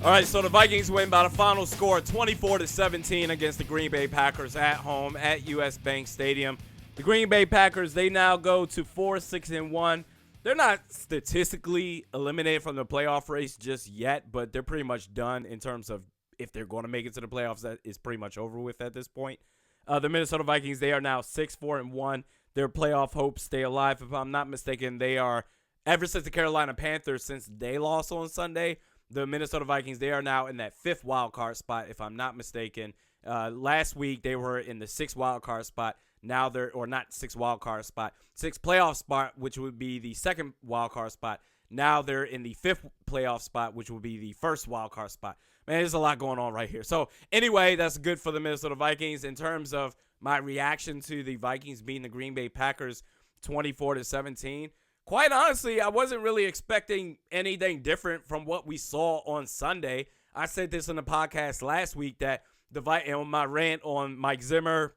All right, so the Vikings win by the final score 24-17 against the Green Bay Packers at home at US Bank Stadium. The Green Bay Packers, they now go to 4-6-1. They're not statistically eliminated from the playoff race just yet, but they're pretty much done in terms of if they're going to make it to the playoffs. That is pretty much over with at this point. The Minnesota Vikings, they are now 6-4-1. Their playoff hopes stay alive. If I'm not mistaken, they are, ever since the Carolina Panthers, since they lost on Sunday, the Minnesota Vikings, they are now in that 5th wild card spot, if I'm not mistaken. Last week, they were in the 6th wild card spot. Now they're, or not 6th wild card spot, 6th playoff spot, which would be the 2nd wild card spot. Now they're in the 5th playoff spot, which will be the 1st wild card spot. Man, there's a lot going on right here. So anyway, that's good for the Minnesota Vikings. In terms of my reaction to the Vikings beating the Green Bay Packers 24-17, quite honestly, I wasn't really expecting anything different from what we saw on Sunday. I said this in the podcast last week that on my rant on Mike Zimmer,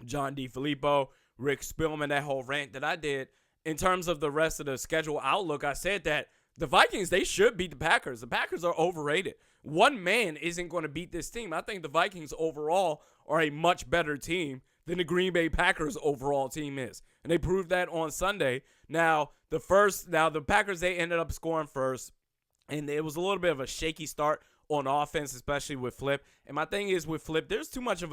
John DeFilippo, Rick Spielman, that whole rant that I did, in terms of the rest of the schedule outlook, I said that the Vikings, they should beat the Packers. The Packers are overrated. One man isn't going to beat this team. I think the Vikings overall are a much better team than the Green Bay Packers overall team is. And they proved that on Sunday. Now, the Packers, they ended up scoring first, and it was a little bit of a shaky start on offense, especially with Flip. And my thing is with Flip, there's too much of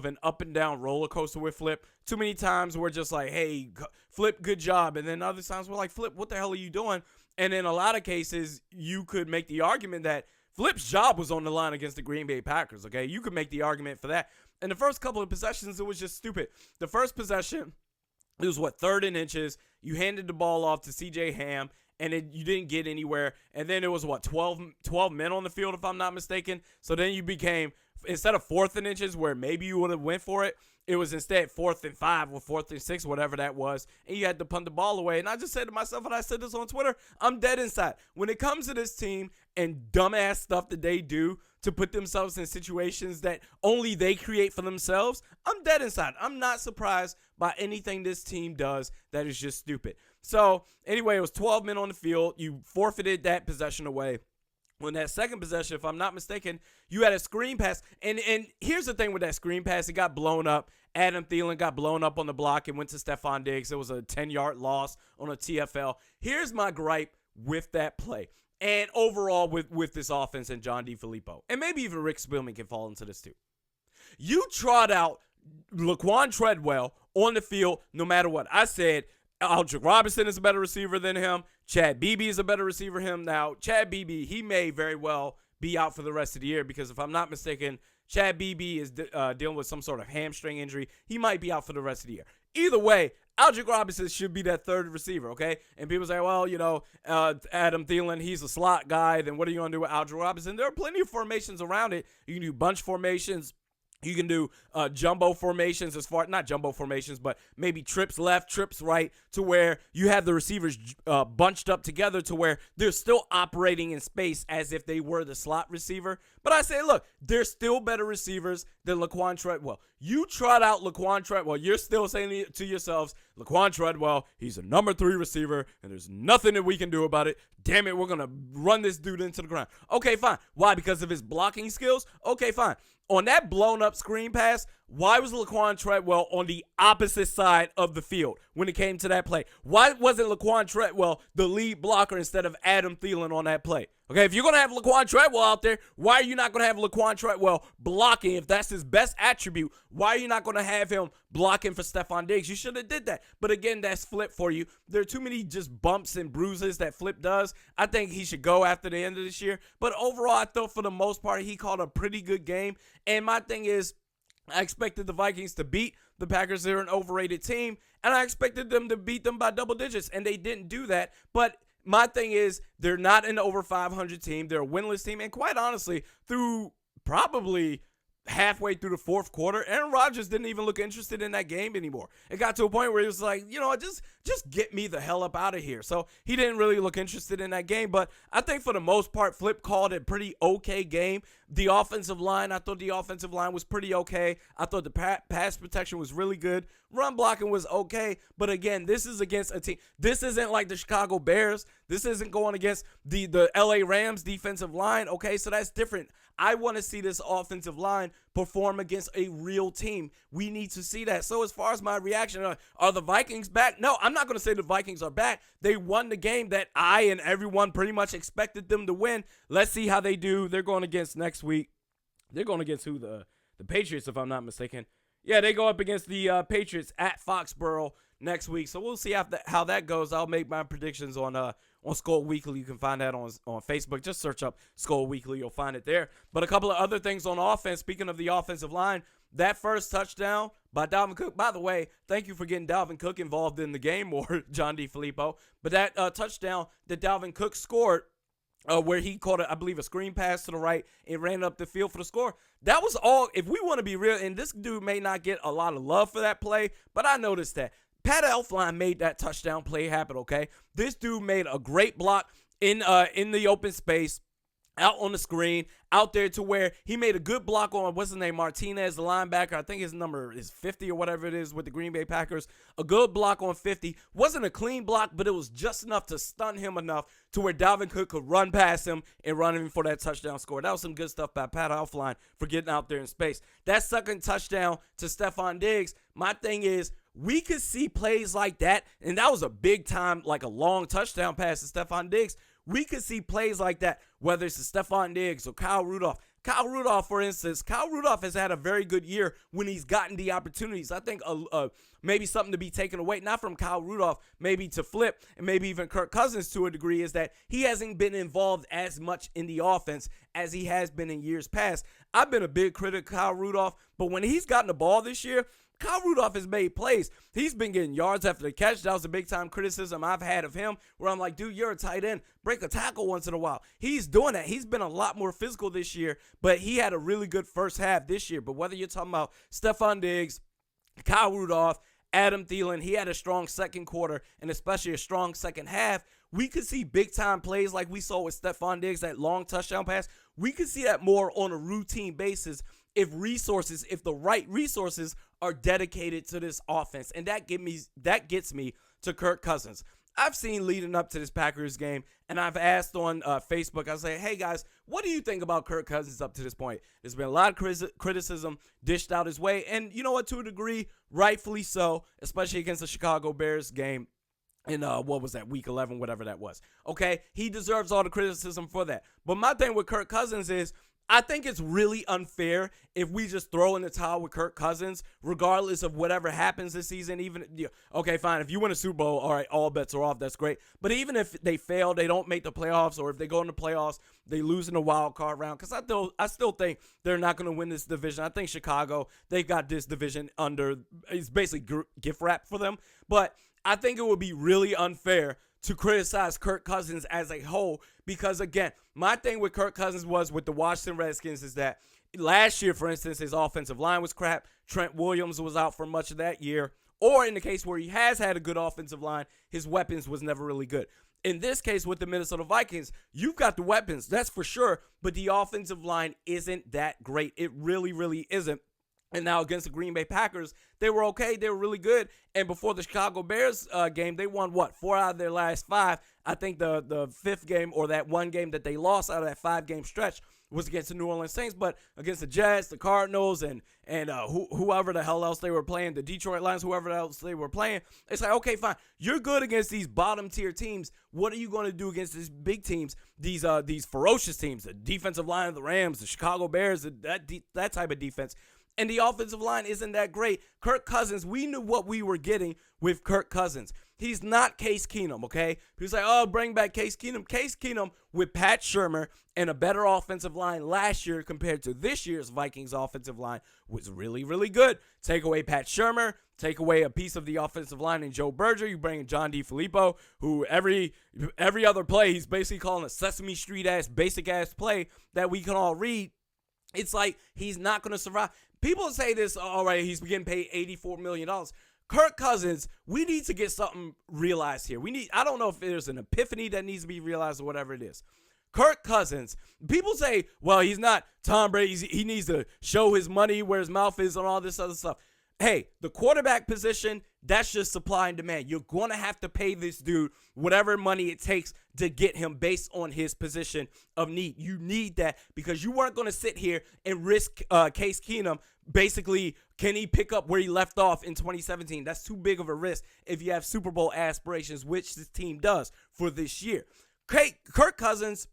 an up and down roller coaster with Flip. Too many times we're just like, hey, Flip, good job. And then other times we're like, Flip, what the hell are you doing? And in a lot of cases, you could make the argument that Flip's job was on the line against the Green Bay Packers, okay? You could make the argument for that. In the first couple of possessions, it was just stupid. The first possession, it was 3rd and inches. You handed the ball off to C.J. Ham, and you didn't get anywhere. And then it was 12 men on the field, if I'm not mistaken. So then you became, instead of 4th and inches where maybe you would have went for it, it was instead 4th and 5 or 4th and 6, whatever that was, and you had to punt the ball away. And I just said to myself, and I said this on Twitter, I'm dead inside. When it comes to this team and dumbass stuff that they do to put themselves in situations that only they create for themselves, I'm dead inside. I'm not surprised by anything this team does that is just stupid. So anyway, it was 12 men on the field. You forfeited that possession away. On that second possession, if I'm not mistaken, you had a screen pass. And here's the thing with that screen pass. It got blown up. Adam Thielen got blown up on the block and went to Stephon Diggs. It was a 10-yard loss on a TFL. Here's my gripe with that play. And overall with this offense and John DeFilippo. And maybe even Rick Spielman can fall into this too. You trot out Laquan Treadwell on the field no matter what. I said Aldrick Robinson is a better receiver than him. Chad Beebe is a better receiver than him. Now, Chad Beebe, he may very well be out for the rest of the year because if I'm not mistaken, Chad Beebe is dealing with some sort of hamstring injury. He might be out for the rest of the year. Either way, Aldrick Robinson should be that third receiver, okay? And people say, well, Adam Thielen, he's a slot guy. Then what are you going to do with Aldrick Robinson? There are plenty of formations around it. You can do bunch formations. You can do jumbo formations not jumbo formations, but maybe trips left, trips right, to where you have the receivers bunched up together to where they're still operating in space as if they were the slot receiver. But I say, look, they're still better receivers than Laquan Treadwell. You trot out Laquan Treadwell. You're still saying to yourselves, Laquan Treadwell, he's a number 3 receiver, and there's nothing that we can do about it. Damn it, we're going to run this dude into the ground. Okay, fine. Why? Because of his blocking skills? Okay, fine. On that blown-up screen pass, why was Laquan Treadwell on the opposite side of the field when it came to that play? Why wasn't Laquan Treadwell the lead blocker instead of Adam Thielen on that play? Okay, if you're going to have Laquan Treadwell out there, why are you not going to have Laquan Treadwell blocking? If that's his best attribute, why are you not going to have him blocking for Stephon Diggs? You should have did that. But again, that's Flip for you. There are too many just bumps and bruises that Flip does. I think he should go after the end of this year. But overall, I thought for the most part, he called a pretty good game. And my thing is, I expected the Vikings to beat the Packers. They're an overrated team. And I expected them to beat them by double digits. And they didn't do that. But my thing is, they're not an over 500 team. They're a winless team. And quite honestly, through probably halfway through the fourth quarter, Aaron Rodgers didn't even look interested in that game anymore. It got to a point where he was like, just get me the hell up out of here. So he didn't really look interested in that game. But I think for the most part, Flip called it a pretty okay game. The offensive line, I thought the offensive line was pretty okay. I thought the pass protection was really good. Run blocking was okay. But again, this is against a team. This isn't like the Chicago Bears. This isn't going against the LA Rams defensive line. Okay, so that's different. I want to see this offensive line perform against a real team. We need to see that. So as far as my reaction, are the Vikings back? No, I'm not going to say the Vikings are back. They won the game that I and everyone pretty much expected them to win. Let's see how they do. They're going against next week. They're going against who? The Patriots, if I'm not mistaken. Yeah, they go up against the Patriots at Foxborough next week. So we'll see how that goes. I'll make my predictions on Skull Weekly. You can find that on Facebook. Just search up Skull Weekly. You'll find it there. But a couple of other things on offense. Speaking of the offensive line, that first touchdown by Dalvin Cook. By the way, thank you for getting Dalvin Cook involved in the game more, John DeFilippo. But that touchdown that Dalvin Cook scored, where he caught, I believe, a screen pass to the right and ran up the field for the score. That was all, if we want to be real, and this dude may not get a lot of love for that play, but I noticed that. Pat Elflein made that touchdown play happen, okay? This dude made a great block in the open space, out on the screen, out there to where he made a good block on, what's his name, Martinez, the linebacker. I think his number is 50 or whatever it is with the Green Bay Packers. A good block on 50. Wasn't a clean block, but it was just enough to stun him enough to where Dalvin Cook could run past him and run him for that touchdown score. That was some good stuff by Pat Elflein for getting out there in space. That second touchdown to Stephon Diggs, my thing is, we could see plays like that, and that was a big time, like a long touchdown pass to Stephon Diggs. We could see plays like that, whether it's to Stephon Diggs or Kyle Rudolph. Kyle Rudolph, for instance, Kyle Rudolph has had a very good year when he's gotten the opportunities. I think maybe something to be taken away, not from Kyle Rudolph, maybe to Flip, and maybe even Kirk Cousins to a degree, is that he hasn't been involved as much in the offense as he has been in years past. I've been a big critic of Kyle Rudolph, but when he's gotten the ball this year, Kyle Rudolph has made plays. He's been getting yards after the catch. That was a big-time criticism I've had of him, where I'm like, dude, you're a tight end. Break a tackle once in a while. He's doing that. He's been a lot more physical this year, but he had a really good first half this year. But whether you're talking about Stephon Diggs, Kyle Rudolph, Adam Thielen, he had a strong second quarter and especially a strong second half. We could see big-time plays like we saw with Stephon Diggs, that long touchdown pass. We could see that more on a routine basis if the right resources are dedicated to this offense. And that gets me to Kirk Cousins. I've seen leading up to this Packers game, and I've asked on Facebook, I say, hey guys, what do you think about Kirk Cousins up to this point? There's been a lot of criticism dished out his way, and you know what, to a degree, rightfully so, especially against the Chicago Bears game in, what was that, week 11, whatever that was. Okay, he deserves all the criticism for that. But my thing with Kirk Cousins is, I think it's really unfair if we just throw in the towel with Kirk Cousins, regardless of whatever happens this season. Even, okay, fine, if you win a Super Bowl, all right, all bets are off, that's great. But even if they fail, they don't make the playoffs, or if they go in the playoffs, they lose in the wild card round, because I still think they're not going to win this division. I think Chicago, they've got this division it's basically gift wrap for them. But I think it would be really unfair to criticize Kirk Cousins as a whole, because again, my thing with Kirk Cousins was with the Washington Redskins is that last year, for instance, his offensive line was crap. Trent Williams was out for much of that year. Or in the case where he has had a good offensive line, his weapons was never really good. In this case with the Minnesota Vikings, you've got the weapons, that's for sure, but the offensive line isn't that great. It really, really isn't. And now against the Green Bay Packers, they were okay. They were really good. And before the Chicago Bears game, they won, 4 out of their last 5. I think the fifth game, or that one game that they lost out of that 5-game stretch, was against the New Orleans Saints. But against the Jets, the Cardinals, and whoever the hell else they were playing, the Detroit Lions, whoever else they were playing, it's like, okay, fine. You're good against these bottom-tier teams. What are you going to do against these big teams, these ferocious teams, the defensive line of the Rams, the Chicago Bears, that type of defense? And the offensive line isn't that great. Kirk Cousins, we knew what we were getting with Kirk Cousins. He's not Case Keenum, okay? He was like, oh, bring back Case Keenum. Case Keenum with Pat Shurmur and a better offensive line last year compared to this year's Vikings offensive line was really, really good. Take away Pat Shurmur, take away a piece of the offensive line in Joe Berger. You bring in John DeFilippo, who every other play, he's basically calling a Sesame Street-ass, basic-ass play that we can all read. It's like he's not going to survive. People say this, all right, he's getting paid $84 million. Kirk Cousins, we need to get something realized here. I don't know if there's an epiphany that needs to be realized or whatever it is. Kirk Cousins, people say, well, he's not Tom Brady. He needs to show his money where his mouth is and all this other stuff. Hey, the quarterback position, that's just supply and demand. You're going to have to pay this dude whatever money it takes to get him based on his position of need. You need that because you weren't going to sit here and risk Case Keenum. Basically, can he pick up where he left off in 2017? That's too big of a risk if you have Super Bowl aspirations, which this team does for this year. Kirk Cousins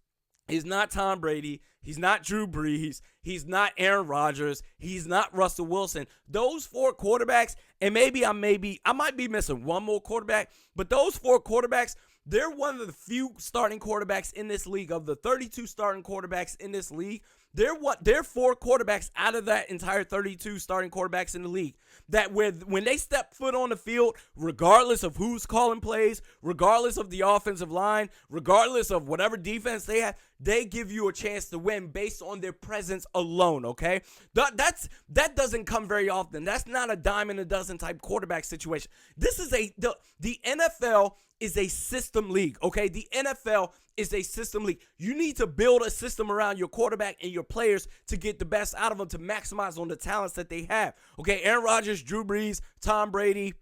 is not Tom Brady. He's not Drew Brees. He's not Aaron Rodgers. He's not Russell Wilson. Those four quarterbacks, and I might be missing one more quarterback, but those four quarterbacks, they're one of the few starting quarterbacks in this league. Of the 32 starting quarterbacks in this league, they're four quarterbacks out of that entire 32 starting quarterbacks in the league that when they step foot on the field, regardless of who's calling plays, regardless of the offensive line, regardless of whatever defense they have, they give you a chance to win based on their presence alone, okay? That doesn't come very often. That's not a dime in a dozen type quarterback situation. This is the NFL is a system league, okay? The NFL is a system league. You need to build a system around your quarterback and your players to get the best out of them, to maximize on the talents that they have, okay? Aaron Rodgers, Drew Brees, Tom Brady,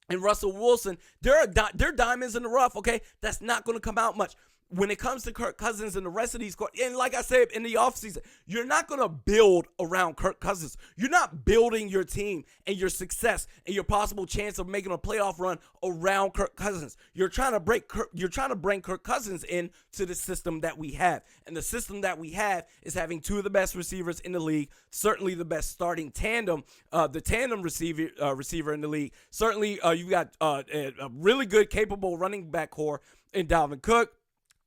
and Russell Wilson, they're diamonds in the rough, okay? That's not going to come out much. When it comes to Kirk Cousins and the rest of these, and like I said in the offseason, you're not going to build around Kirk Cousins. You're not building your team and your success and your possible chance of making a playoff run around Kirk Cousins. You're trying to bring Kirk Cousins into the system that we have. And the system that we have is having two of the best receivers in the league, certainly the best starting tandem, the tandem receiver in the league. Certainly you've got a really good, capable running back core in Dalvin Cook,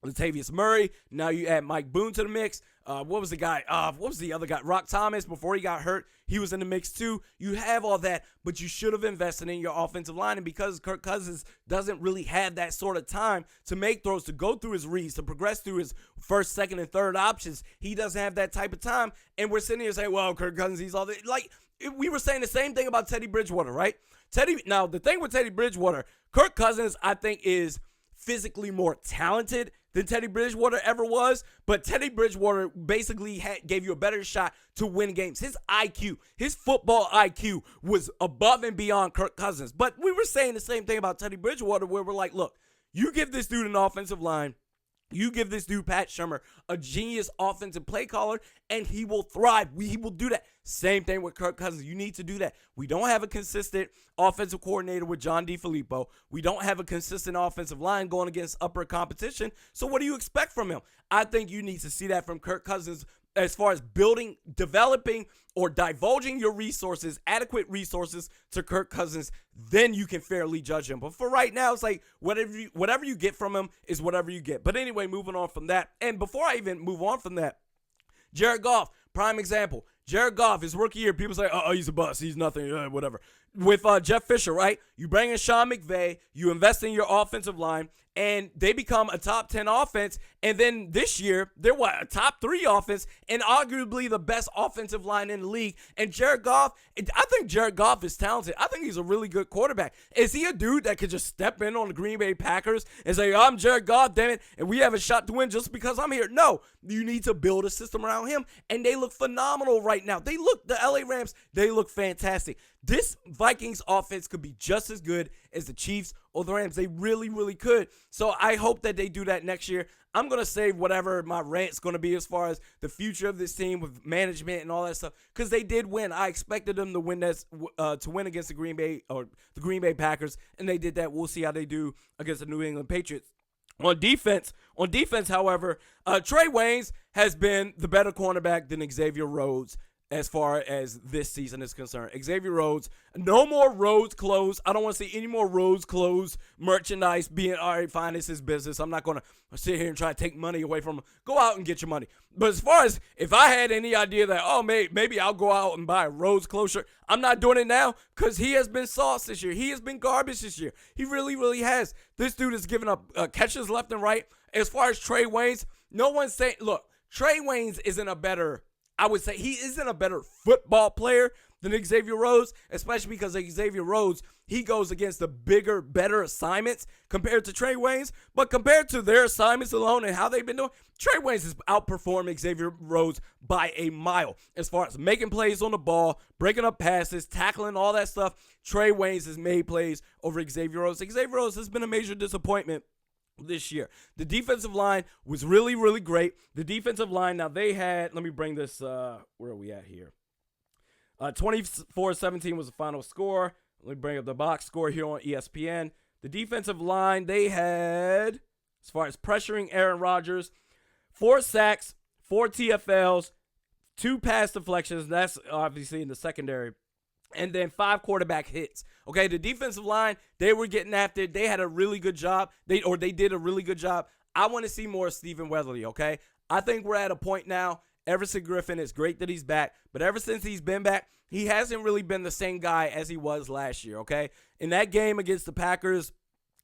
Latavius Murray. Now you add Mike Boone to the mix. What was the guy? What was the other guy? Rock Thomas, before he got hurt, he was in the mix too. You have all that, but you should have invested in your offensive line. And because Kirk Cousins doesn't really have that sort of time to make throws, to go through his reads, to progress through his first, second, and third options, he doesn't have that type of time. And we're sitting here saying, well, Kirk Cousins, he's all that. Like, we were saying the same thing about Teddy Bridgewater, right? Now, the thing with Teddy Bridgewater, Kirk Cousins, I think, is physically more talented than Teddy Bridgewater ever was, but Teddy Bridgewater basically gave you a better shot to win games. His IQ, his football IQ was above and beyond Kirk Cousins. But we were saying the same thing about Teddy Bridgewater, where we're like, look, you give this dude an offensive line, you give this dude, Pat Shurmur, a genius offensive play caller, and he will thrive. He will do that. Same thing with Kirk Cousins. You need to do that. We don't have a consistent offensive coordinator with John DeFilippo. We don't have a consistent offensive line going against upper competition. So what do you expect from him? I think you need to see that from Kirk Cousins as far as building, developing, or divulging your resources, adequate resources to Kirk Cousins. Then you can fairly judge him. But for right now, it's like whatever you get from him is whatever you get. But anyway, moving on from that. And before I even move on from that, Jared Goff, prime example. Jared Goff, his rookie year, people say, oh, he's a bust, he's nothing, whatever. With Jeff Fisher, right? You bring in Sean McVay, you invest in your offensive line, and they become a top 10 offense. And then this year, they're a top 3 offense and arguably the best offensive line in the league. And Jared Goff, I think Jared Goff is talented. I think he's a really good quarterback. Is he a dude that could just step in on the Green Bay Packers and say, I'm Jared Goff, damn it, and we have a shot to win just because I'm here? No, you need to build a system around him. And they look phenomenal right now. The LA Rams, they look fantastic. This Vikings offense could be just as good as the Chiefs or the Rams. They really, really could. So I hope that they do that next year. I'm going to save whatever my rant's going to be as far as the future of this team with management and all that stuff, because they did win. I expected them to win against the Green Bay Packers, and they did that. We'll see how they do against the New England Patriots. On defense, however, Trey Waynes has been the better cornerback than Xavier Rhodes as far as this season is concerned. Xavier Rhodes, no more roads closed. I don't want to see any more roads closed merchandise being, all right, fine, it's his business. I'm not going to sit here and try to take money away from him. Go out and get your money. But as far as if I had any idea that, oh, maybe I'll go out and buy a Rhodes closure, I'm not doing it now because he has been sauce this year. He has been garbage this year. He really, really has. This dude has given up catches left and right. As far as Trey Waynes, no one's saying, look, Trey Waynes isn't a better I would say he isn't a better football player than Xavier Rhodes, especially because Xavier Rhodes, he goes against the bigger, better assignments compared to Trey Waynes. But compared to their assignments alone and how they've been doing, Trey Waynes has outperformed Xavier Rhodes by a mile. As far as making plays on the ball, breaking up passes, tackling, all that stuff, Trey Waynes has made plays over Xavier Rhodes. Xavier Rhodes has been a major disappointment this year. The defensive line was really, really great. The defensive line, now they had, let me bring this, where are we at here? 24-17 was the final score. Let me bring up the box score here on ESPN. The defensive line, they had, as far as pressuring Aaron Rodgers, 4 sacks, 4 TFLs, 2 pass deflections. That's obviously in the secondary. And then 5 quarterback hits. Okay, the defensive line, they were getting after it. They had a really good job. They did a really good job. I want to see more of Stephen Weatherly, okay? I think we're at a point now. Everson Griffin, it's great that he's back. But ever since he's been back, he hasn't really been the same guy as he was last year, okay? In that game against the Packers,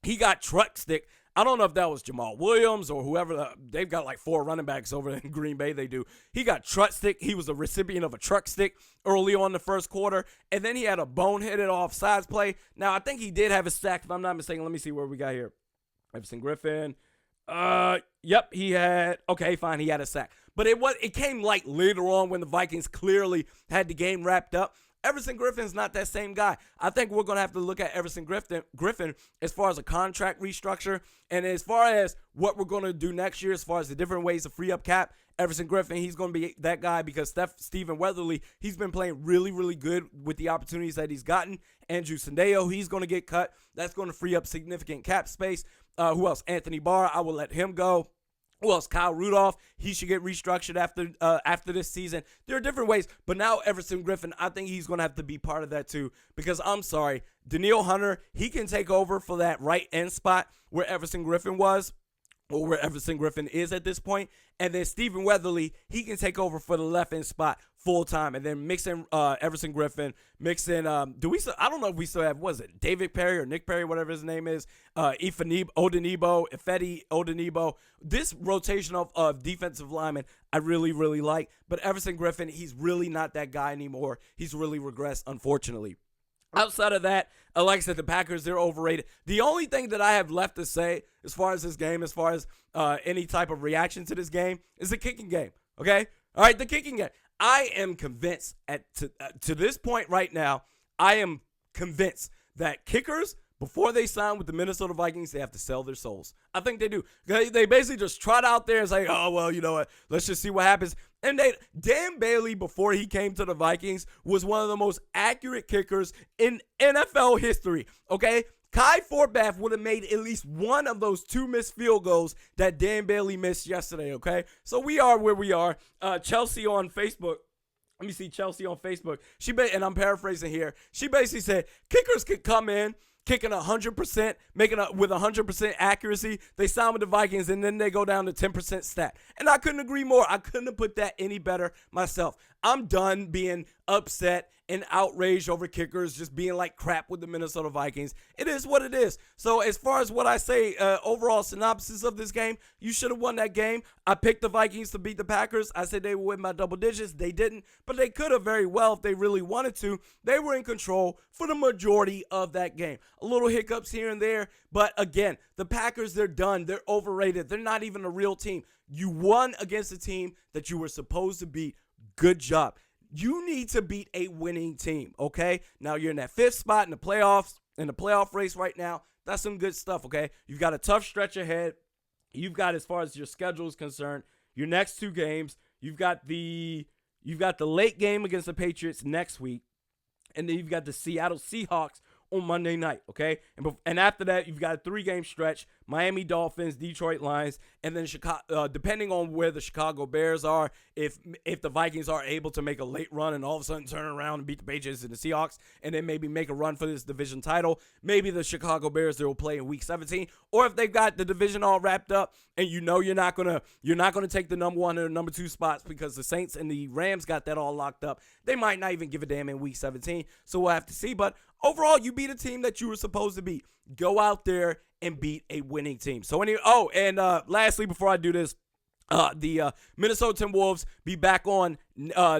he got truck stick. I don't know if that was Jamal Williams or whoever. They've got like 4 running backs over in Green Bay. They do. He got truck stick. He was a recipient of a truck stick early on in the first quarter. And then he had a boneheaded offsides play. Now, I think he did have a sack, if I'm not mistaken. Let me see where we got here. Everson Griffin. Yep, he had. Okay, fine. He had a sack. But it came like later on when the Vikings clearly had the game wrapped up. Everson Griffin's not that same guy. I think we're going to have to look at Everson Griffin as far as a contract restructure and as far as what we're going to do next year as far as the different ways to free up cap. Everson Griffin, he's going to be that guy because Stephen Weatherly, he's been playing really, really good with the opportunities that he's gotten. Andrew Sandeo, he's going to get cut. That's going to free up significant cap space. Who else? Anthony Barr, I will let him go. Who else? Kyle Rudolph. He should get restructured after this season. There are different ways, but now Everson Griffin, I think he's going to have to be part of that too because I'm sorry, Danielle Hunter, he can take over for that right end spot where Everson Griffin was or where Everson Griffin is at this point. And then Stephen Weatherly, he can take over for the left end spot full time. And then mix in Everson Griffin, mix in, I don't know if we still have, what is it, David Perry or Nick Perry, whatever his name is, Ifedi Odenigbo. This rotation of defensive linemen, I really, really like. But Everson Griffin, he's really not that guy anymore. He's really regressed, unfortunately. Outside of that, like I said, the Packers, they're overrated. The only thing that I have left to say as far as this game, as far as any type of reaction to this game, is the kicking game, okay? All right, the kicking game. I am convinced to this point right now, I am convinced that kickers, before they sign with the Minnesota Vikings, they have to sell their souls. I think they do. They basically just trot out there and say, oh, well, you know what, let's just see what happens. And Dan Bailey, before he came to the Vikings, was one of the most accurate kickers in NFL history, okay? Kai Forbath would have made at least one of those 2 missed field goals that Dan Bailey missed yesterday, okay? So we are where we are. Chelsea on Facebook. Let me see Chelsea on Facebook. And I'm paraphrasing here. She basically said kickers could come in, kicking 100%, with 100% accuracy. They sign with the Vikings, and then they go down to 10% stat. And I couldn't agree more. I couldn't have put that any better myself. I'm done being upset and outraged over kickers just being like crap with the Minnesota Vikings. It is what it is. So as far as what I say, overall synopsis of this game, you should have won that game. I picked the Vikings to beat the Packers. I said they would win by double digits. They didn't, but they could have very well if they really wanted to. They were in control for the majority of that game. A little hiccups here and there, but again, the Packers, they're done. They're overrated. They're not even a real team. You won against a team that you were supposed to beat. Good job. You need to beat a winning team, okay? Now you're in that 5th spot in the playoffs, in the playoff race right now. That's some good stuff, okay? You've got a tough stretch ahead. You've got, as far as your schedule is concerned, your next 2 games. You've got the late game against the Patriots next week, and then you've got the Seattle Seahawks on Monday night, okay? And after that, you've got a 3-game stretch, Miami Dolphins, Detroit Lions, and then Chicago, depending on where the Chicago Bears are, if the Vikings are able to make a late run and all of a sudden turn around and beat the Patriots and the Seahawks, and then maybe make a run for this division title, maybe the Chicago Bears, they will play in Week 17, or if they've got the division all wrapped up, and you know you're not gonna take the number 1 and the number 2 spots because the Saints and the Rams got that all locked up, they might not even give a damn in Week 17, so we'll have to see, but overall, you beat a team that you were supposed to beat. Go out there and beat a winning team. So lastly, before I do this, The Minnesota Timberwolves be back on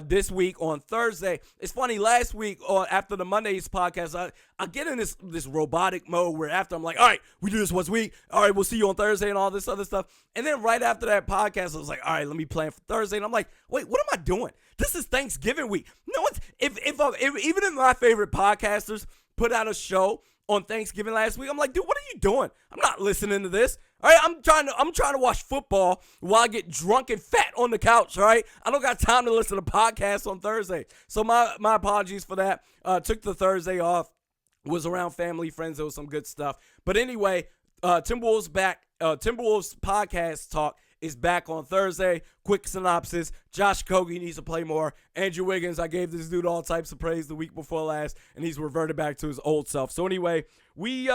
this week on Thursday. It's funny, last week after the Mondays podcast, I get in this robotic mode where after I'm like, all right, we do this once a week. All right, we'll see you on Thursday and all this other stuff. And then right after that podcast, I was like, all right, let me plan for Thursday. And I'm like, wait, what am I doing? This is Thanksgiving week. No one's, if even if my favorite podcasters put out a show on Thanksgiving last week, I'm like, dude, what are you doing? I'm not listening to this. All right, I'm trying to watch football while I get drunk and fat on the couch. All right, I don't got time to listen to podcasts on Thursday. So my apologies for that. Took the Thursday off. Was around family, friends. There was some good stuff. But anyway, Timberwolves back. Timberwolves podcast talk is back on Thursday. Quick synopsis: Josh Kogi needs to play more. Andrew Wiggins, I gave this dude all types of praise the week before last, and he's reverted back to his old self. So anyway, we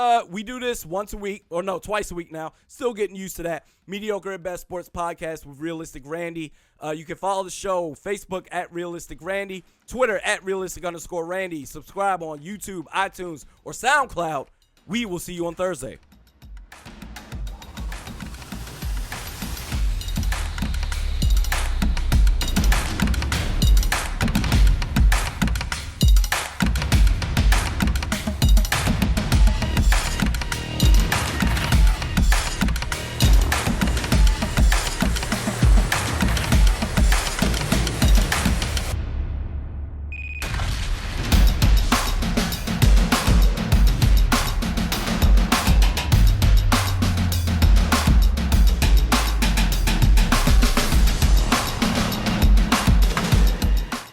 do this once a week, or no, twice a week now. Still getting used to that. Mediokr at Best Sports Podcast with Realistic Randy. You can follow the show Facebook at Realistic Randy, Twitter at Realistic_Randy. Subscribe on YouTube, iTunes, or SoundCloud. We will see you on Thursday.